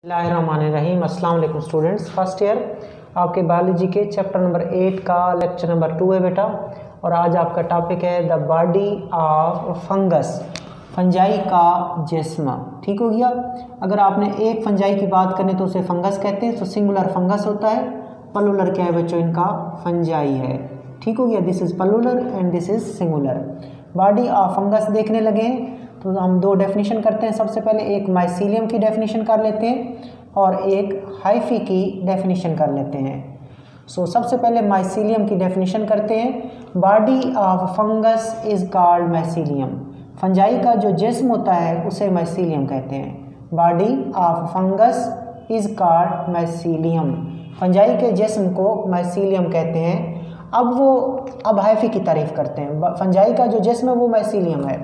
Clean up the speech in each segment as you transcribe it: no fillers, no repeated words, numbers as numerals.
बिस्मिल्लाहिर्रहमानिर्रहीम। अस्सलाम वालेकुम स्टूडेंट्स, फर्स्ट ईयर आपके बायोलॉजी के चैप्टर नंबर 8 का लेक्चर नंबर 2 है बेटा। और आज आपका टॉपिक है the body of fungus, fungi का जिस्म। ठीक हो गया। अगर आपने एक फंजाई की बात करनी तो उसे फंगस कहते हैं, तो सिंगुलर फंगस होता है, प्लूरल क्या है बच्चों, इनका फंजाई है। ठीक हो गया। This is plural and this is singular. Body of fungus देखने लगे हैं तो हम दो डेफिनेशन करते हैं। सबसे पहले एक माइसीलियम की डेफिनेशन कर लेते हैं और एक हाइफी की डेफिनेशन कर लेते हैं। सबसे पहले माइसीलियम की डेफिनेशन करते हैं। Body of fungus is called mycelium. Fungi का जो जिस्म होता है उसे माइसीलियम कहते हैं। Body of fungus is called mycelium. Fungi के जिस्म को माइसीलियम कहते हैं। अब हाइफी की तारीफ करते हैं। फंजाई का जो जिस्म है वो माइसीलियम है।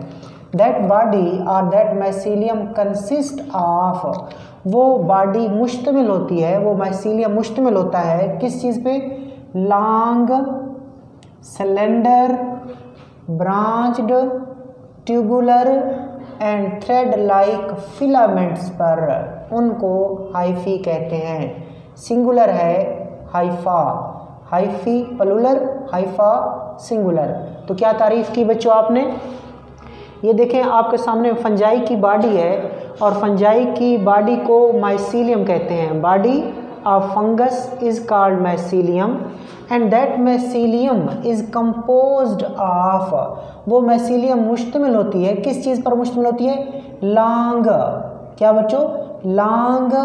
दैट बॉडी और दैट माइसीलियम कंसिस्ट ऑफ, वो बॉडी मुश्तमिल होती है, वो माइसीलियम मुश्तमिल होता है किस चीज़ पे? Long, cylinder, branched, tubular and thread like filaments पर। उनको हाइफी कहते हैं। सिंगुलर है hypha, hyphae plural, hypha singular. तो क्या तारीफ की बच्चों आपने? ये देखें आपके सामने फंजाई की बॉडी है और फंजाई की बॉडी को माइसीलियम कहते हैं। Body of fungus is called mycelium and that mycelium is composed of, वो माइसीलियम मुश्तमिल होती है किस चीज़ पर मुश्तमिल होती है? लॉन्ग, क्या बच्चों? लॉन्ग,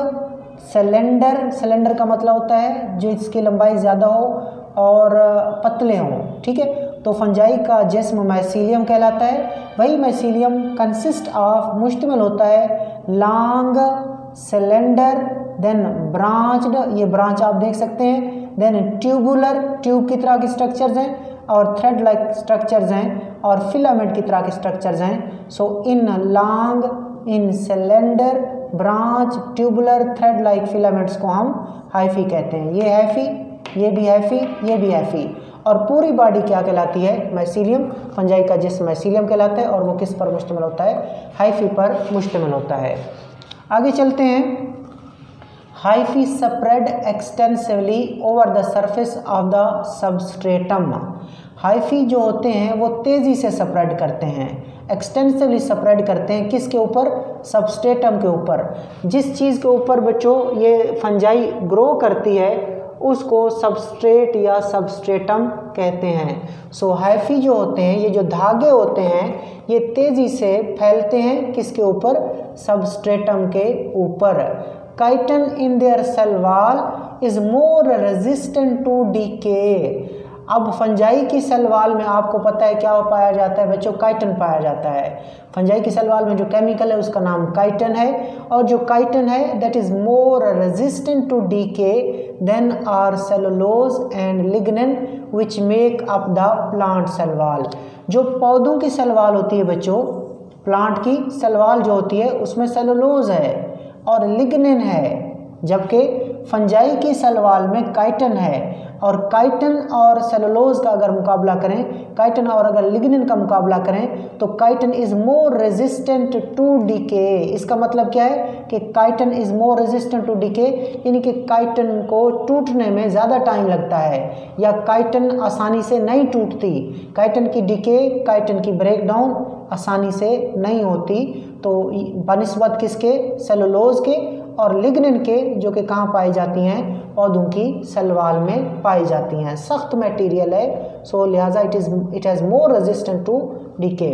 सिलेंडर, सिलेंडर का मतलब होता है जो इसकी लंबाई ज़्यादा हो और पतले हों। ठीक है। तो फंजाई का जिस्म माइसीलियम कहलाता है। वही माइसीलियम कंसिस्ट ऑफ, मुश्तमिल होता है लॉन्ग, सिलेंडर, देन ब्रांच्ड, ये ब्रांच आप देख सकते हैं, देन ट्यूबुलर, ट्यूब की तरह के स्ट्रक्चर्स हैं, और थ्रेड लाइक स्ट्रक्चर्स हैं, और फिलामेंट की तरह के स्ट्रक्चर्स हैं। In long, in cylinder, branch, tubular, thread like filaments को हम हाइफी कहते हैं। ये हाइफी, ये भी हाइफी, ये भी हाइफी। और पूरी बॉडी क्या कहलाती है? माइसीलियम। फंजाई का जिस्म माइसीलियम कहलाता है और वो किस पर मुश्तमिल होता है? हाइफी पर मुश्तमिल होता है। आगे चलते हैं। Hyphae spread extensively over the surface of the substratum. Hyphae जो होते हैं वो तेज़ी से स्प्रेड करते हैं, एक्सटेंसिवली स्प्रेड करते हैं किसके ऊपर? सबस्ट्रेटम के ऊपर। जिस चीज़ के ऊपर बच्चों ये फंजाई ग्रो करती है उसको सबस्ट्रेट या सबस्ट्रेटम कहते हैं। हाइफी जो होते हैं, ये जो धागे होते हैं, ये तेज़ी से फैलते हैं किसके ऊपर? सबस्ट्रेटम के ऊपर। Chitin in their cell wall is more resistant to decay. अब फंजाई की सेल वॉल में आपको पता है क्या पाया जाता है बच्चों? काइटन पाया जाता है। फंजाई की सेल वॉल में जो केमिकल है उसका नाम काइटन है, और जो काइटन है that is more resistant to decay than are cellulose and lignin which make up the plant cell wall. जो पौधों की सेल वॉल होती है बच्चों, प्लांट की सेल वॉल जो होती है उसमें सेलुलोज है और लिग्निन है, जबकि फंजाई की सेल वॉल में काइटन है। और काइटन और सेलुलोज का अगर मुकाबला करें, काइटन और अगर लिग्निन का मुकाबला करें, तो chitin is more resistant to decay. इसका मतलब क्या है कि chitin is more resistant to decay, यानी कि काइटन को टूटने में ज़्यादा टाइम लगता है, या काइटन आसानी से नहीं टूटती। काइटन की डीके, काइटन की ब्रेक डाउन आसानी से नहीं होती। तो बनिस्बत किसके? सेलुलोज के और लिग्निन के, जो कि कहाँ पाई जाती हैं? पौधों की सेल वॉल में पाई जाती हैं। सख्त मटेरियल है, लिहाजा it has more resistant to decay.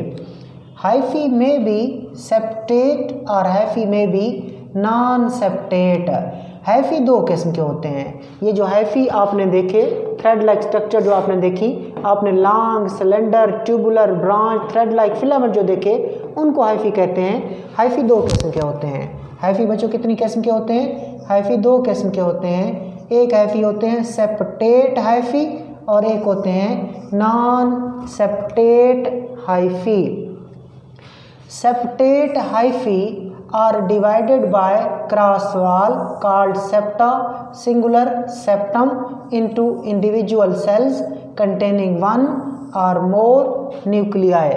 Hyphae में बी सेप्टेट और हाइफी में बी नॉन सेप्टेट। हाइफी दो किस्म के होते हैं। ये जो हाइफी आपने देखे, थ्रेड लाइक स्ट्रक्चर जो आपने देखी, आपने long, cylinder, tubular, branch, thread like filament जो देखे, उनको हाइफी कहते हैं। हाइफी दो किस्म के होते हैं। हाइफी बच्चों कितनी किस्म के होते हैं? हाइफी दो किस्म के होते हैं। एक हाइफी होते हैं सेप्टेट हाइफी और एक होते हैं non septate hyphae. Septate hyphae are divided by cross wall called septa, singular septum, into individual cells containing one और मोर न्यूक्लियाई।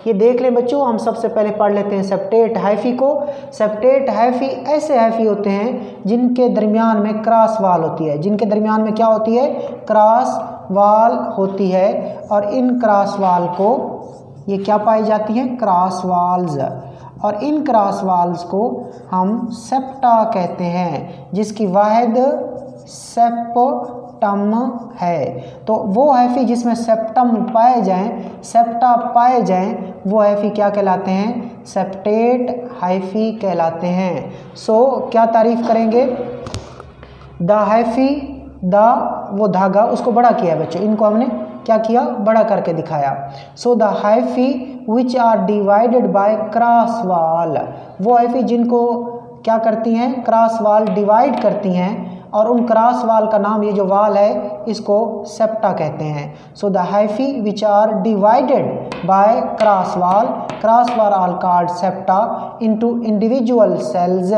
ये देख लें बच्चों, हम सबसे पहले पढ़ लेते हैं सेप्टेट हाइफी को। सेप्टेट हाइफी ऐसे हाइफी होते हैं जिनके दरमियान में क्रॉस वाल होती है। जिनके दरमियान में क्या होती है? क्रॉस वाल होती है। और इन क्रॉस वाल को ये क्या पाई जाती हैं? Cross walls. और इन क्रॉस वाल्स को हम सेप्टा कहते हैं, जिसकी वाहिद सेप्टम है। तो वो हाइफी जिसमें सेप्टम पाए जाएं, सेप्टा पाए जाएं, वो हाइफी क्या कहलाते हैं? सेप्टेट हाइफी कहलाते हैं। सो क्या तारीफ करेंगे? द हाइफी, द वो धागा उसको बड़ा किया है बच्चों, इनको हमने क्या किया? बड़ा करके दिखाया। So the hyphae which are divided by cross wall, वो हाइफी जिनको क्या करती हैं? क्रॉस वाल डिवाइड करती हैं। और उन क्रॉस वाल का नाम, ये जो वाल है इसको सेप्टा कहते हैं। So the hyphae which are divided by cross wall are called septa into individual cells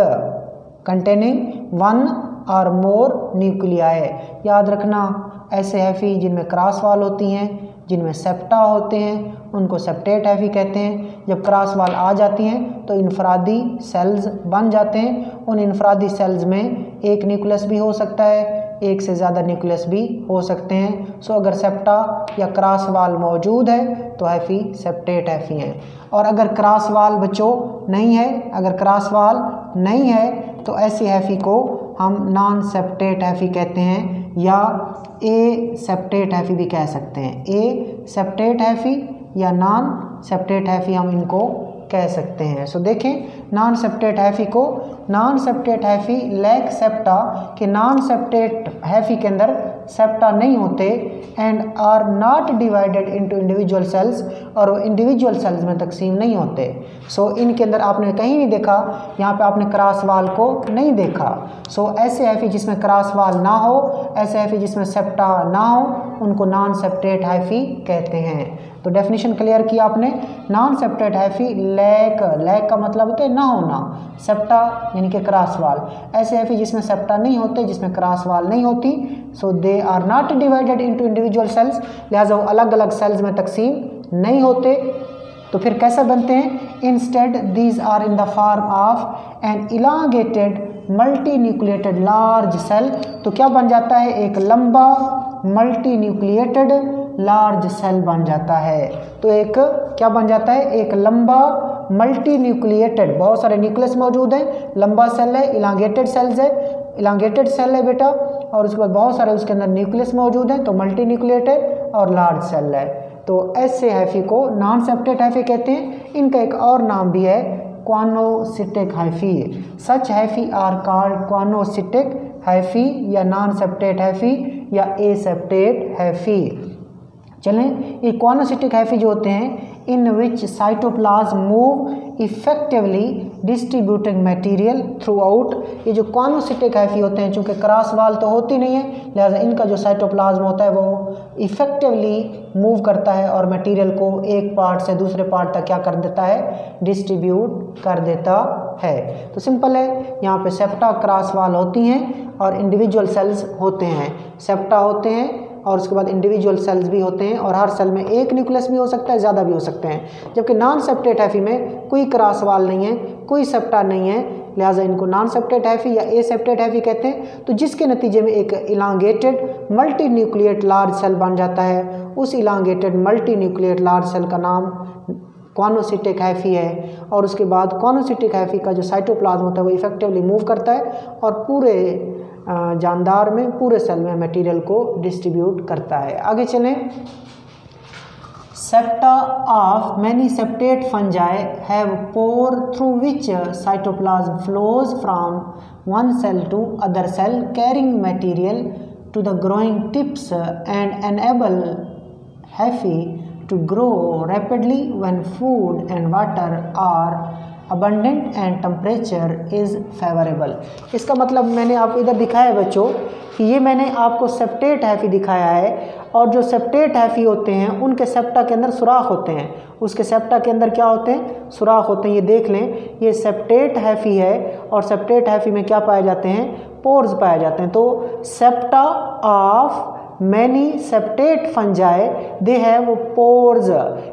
containing one or more nuclei. याद रखना, ऐसे हाइफी जिनमें क्रॉस वाल होती हैं, जिनमें सेप्टा होते हैं, उनको सेप्टेट हाइफी कहते हैं। जब क्रॉस वाल आ जाती हैं तो इनफरादी सेल्स बन जाते हैं। उन इनफरादी सेल्स में एक न्यूक्लियस भी हो सकता है, एक से ज़्यादा न्यूक्लियस भी हो सकते हैं। सो अगर सेप्टा या क्रॉस वाल मौजूद है तो हाइफी सेप्टेट हाइफी हैं। और अगर क्रॉस वाल बच्चों नहीं है, अगर क्रॉस वाल नहीं है तो ऐसी हाइफी को हम नॉन सेप्टेट हाइफी कहते हैं, या ए सेप्टेट हाइफी भी कह सकते हैं। ए सेप्टेट हाइफी या नॉन सेप्टेट हाइफी हम इनको कह सकते हैं। सो देखें, नॉन सेप्टेट हाइफी को, non septate hyphae lack septa, कि नॉन सेप्टेट हाइफी के अंदर सेप्टा नहीं होते, and are not divided into individual cells, और वो इंडिविजुअल सेल्स में तकसीम नहीं होते। सो इनके अंदर आपने कहीं नहीं देखा, यहाँ पे आपने क्रॉस वाल को नहीं देखा। सो ऐसे हाइफी जिसमें क्रॉस वाल ना हो, ऐसे हाइफी जिसमें सेप्टा ना हो, उनको नॉन सेप्टेट हाइफी कहते हैं। तो डेफिनेशन क्लियर किया आपने। Non septate hyphae lack, lack का मतलब होता है ना होना, सेप्टा यानी कि क्रॉस वाल। ऐसे हाइफी जिसमें सेप्टा नहीं होते, जिसमें क्रॉस वाल नहीं होती, so they are not divided into individual cells, लिहाजा वो अलग अलग सेल्स में तकसीम नहीं होते। तो फिर कैसे बनते हैं? Instead these are in the form of an elongated multinucleated large cell. तो क्या बन जाता है? एक लंबा मल्टी न्यूक्लिएटेड लार्ज सेल बन जाता है। तो एक क्या बन जाता है? एक लंबा मल्टी न्यूक्लिएटेड, बहुत सारे न्यूक्लियस मौजूद हैं, लंबा सेल है, इलांगेटेड सेल्स है, इलांगेटेड सेल है बेटा, और उसके बाद बहुत सारे उसके अंदर न्यूक्लियस मौजूद हैं, तो मल्टी न्यूक्लिएटेड और लार्ज सेल है। तो ऐसे हाइफी को नॉन सेप्टेट हाइफी कहते हैं। इनका एक और नाम भी है, coenocytic hyphae. Such hyphae are called coenocytic hyphae, या नॉन सेप्टेट हाइफी, या ए सेप्टेट हाइफी। चलें, ये क्वानोसिटिक हाइफी जो होते हैं, in which cytoplasm move effectively distributing material throughout. ये जो क्वानोसिटिक हाइफी होते हैं, चूँकि क्रॉस वाल तो होती नहीं है, लिहाजा इनका जो साइटोप्लाज्म होता है वो इफेक्टिवली मूव करता है और मटेरियल को एक पार्ट से दूसरे पार्ट तक क्या कर देता है? डिस्ट्रीब्यूट कर देता है। तो सिंपल है, यहाँ पे सेप्टा क्रॉस वाल होती हैं और इंडिविजुअल सेल्स होते हैं। सेप्टा होते हैं और उसके बाद इंडिविजुअल सेल्स भी होते हैं, और हर सेल में एक न्यूक्लियस भी हो सकता है, ज़्यादा भी हो सकते हैं। जबकि नॉन सेप्टेट हाइफी में कोई क्रॉस वाल नहीं है, कोई सेप्टा नहीं है, लिहाजा इनको नॉन सेप्टेट हाइफी या ए सेप्टेट हाइफी कहते हैं। तो जिसके नतीजे में एक elongated multinucleate large cell बन जाता है, उस elongated multinucleate large cell का नाम क्वानोसिटिक हाइफी है। और उसके बाद क्वानोसिटिक हाइफी का जो साइटोप्लाज्म होता है वो इफेक्टिवली मूव करता है और पूरे जानदार में, पूरे सेल में मटेरियल को डिस्ट्रीब्यूट करता है। आगे चलें, septa of many septate fungi have pore through which cytoplasm flows from one cell to other cell carrying material to the growing tips and enable hyphae to grow rapidly when food and water are abundant and temperature is favorable। इसका मतलब मैंने आपको इधर दिखाया है बच्चों कि ये मैंने आपको सेप्टेट हाइफी दिखाया है, और जो सेप्टेट हाइफी होते हैं उनके सेप्टा के अंदर सुराख होते हैं। उसके सेप्टा के अंदर क्या होते हैं? सुराख होते हैं। ये देख लें, ये सेप्टेट हाइफी है और सेप्टेट हाइफी में क्या पाए जाते हैं? पोर्स पाए जाते हैं। तो septa of many septate fungi they have pores,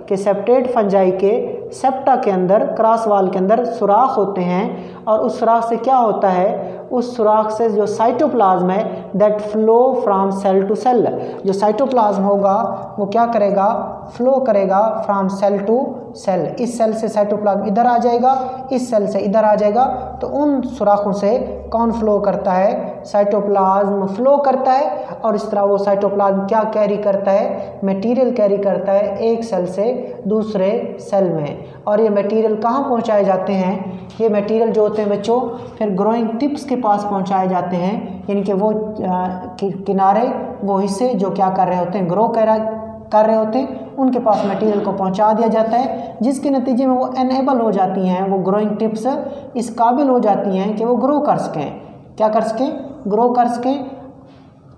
के सेप्टेट फंजाई के सेप्टा के अंदर, क्रॉस वाल के अंदर सुराख होते हैं, और उस सुराख से क्या होता है, उस सुराख से जो साइटोप्लाज्म है that flow from cell to cell, जो साइटोप्लाज्म होगा वो क्या करेगा, फ्लो करेगा फ्रॉम सेल टू सेल। इस सेल से साइटोप्लाज्म इधर आ जाएगा, इस सेल से इधर आ जाएगा, तो उन सुराखों से कौन फ्लो करता है, साइटोप्लाज्म फ्लो करता है। और इस तरह वो साइटोप्लाज्म क्या कैरी करता है, मटेरियल कैरी करता है एक सेल से दूसरे सेल में। और ये मटेरियल कहाँ पहुँचाए जाते हैं, ये मटेरियल जो होते हैं बच्चों फिर ग्रोइंग टिप्स के पास पहुँचाए जाते हैं, यानी कि वो किनारे, वो हिस्से जो क्या कर रहे होते हैं, ग्रो कर रहे होते हैं, उनके पास मटेरियल को पहुंचा दिया जाता है, जिसके नतीजे में वो एनेबल हो जाती हैं, वो ग्रोइंग टिप्स इस काबिल हो जाती हैं कि वो ग्रो कर सकें, क्या कर सकें, ग्रो कर सकें,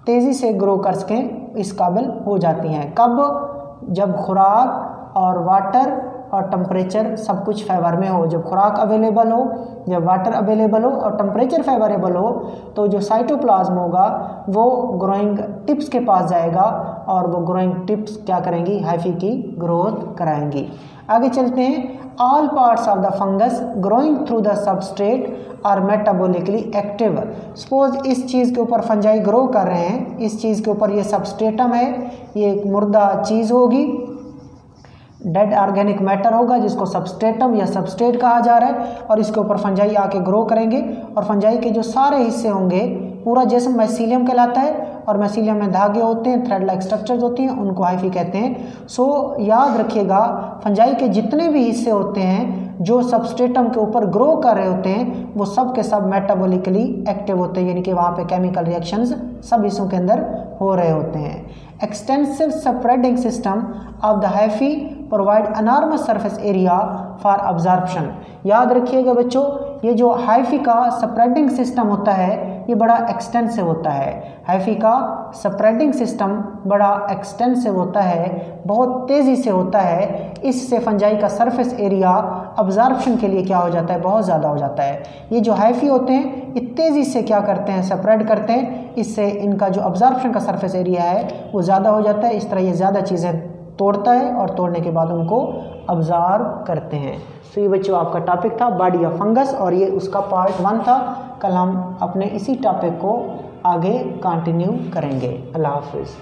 तेज़ी से ग्रो कर सकें, इस काबिल हो जाती हैं। कब, जब खुराक और वाटर और टेम्परेचर सब कुछ फेवर में हो, जब खुराक अवेलेबल हो, जब वाटर अवेलेबल हो और टेम्परेचर फेवरेबल हो, तो जो साइटोप्लाज्म होगा वो ग्रोइंग टिप्स के पास जाएगा और वो ग्रोइंग टिप्स क्या करेंगी, हाइफी की ग्रोथ कराएंगी। आगे चलते हैं। All parts of the fungus growing through the substrate are metabolically active. Suppose इस चीज़ के ऊपर फंजाई ग्रो कर रहे हैं, इस चीज़ के ऊपर ये सबस्ट्रेटम है, ये एक मुर्दा चीज़ होगी, डेड ऑर्गेनिक मैटर होगा जिसको सबस्ट्रेटम या सबस्ट्रेट कहा जा रहा है, और इसके ऊपर फंजाई आके ग्रो करेंगे, और फंजाई के जो सारे हिस्से होंगे, पूरा जैसे मैसीलियम कहलाता है, और मैसीलियम में धागे होते हैं, थ्रेड लाइक स्ट्रक्चर्स होती हैं, उनको हाइफी कहते हैं। सो याद रखिएगा, फंजाई के जितने भी हिस्से होते हैं जो सबस्ट्रेटम के ऊपर ग्रो कर रहे होते हैं, वो सब के सब मेटाबॉलिकली एक्टिव होते हैं, यानी कि वहाँ पे केमिकल रिएक्शंस सब हिस्सों के अंदर हो रहे होते हैं। Extensive spreading system of the hyphae provide enormous surface area for absorption. याद रखिएगा बच्चों, ये जो हाइफी का स्प्रेडिंग सिस्टम होता है ये बड़ा एक्सटेंसिव होता है। हाइफी का स्प्रेडिंग सिस्टम बड़ा एक्सटेंसिव होता है, बहुत तेज़ी से होता है। इससे फंजाई का सरफेस एरिया अब्जॉर्प्शन के लिए क्या हो जाता है, बहुत ज़्यादा हो जाता है। ये जो हाइफी होते हैं ये तेज़ी से क्या करते हैं, स्प्रेड करते हैं, इससे इनका जो अब्जॉर्प्शन का सरफेस एरिया है वो ज़्यादा हो जाता है। इस तरह ये ज़्यादा चीज़ें तोड़ता है और तोड़ने के बाद उनको अब्जॉर्ब करते हैं। तो ये बच्चों आपका टॉपिक था बॉडी ऑफ फंगस, और ये उसका पार्ट 1 था। कल हम अपने इसी टॉपिक को आगे कंटिन्यू करेंगे। अल्लाह हाफिज़।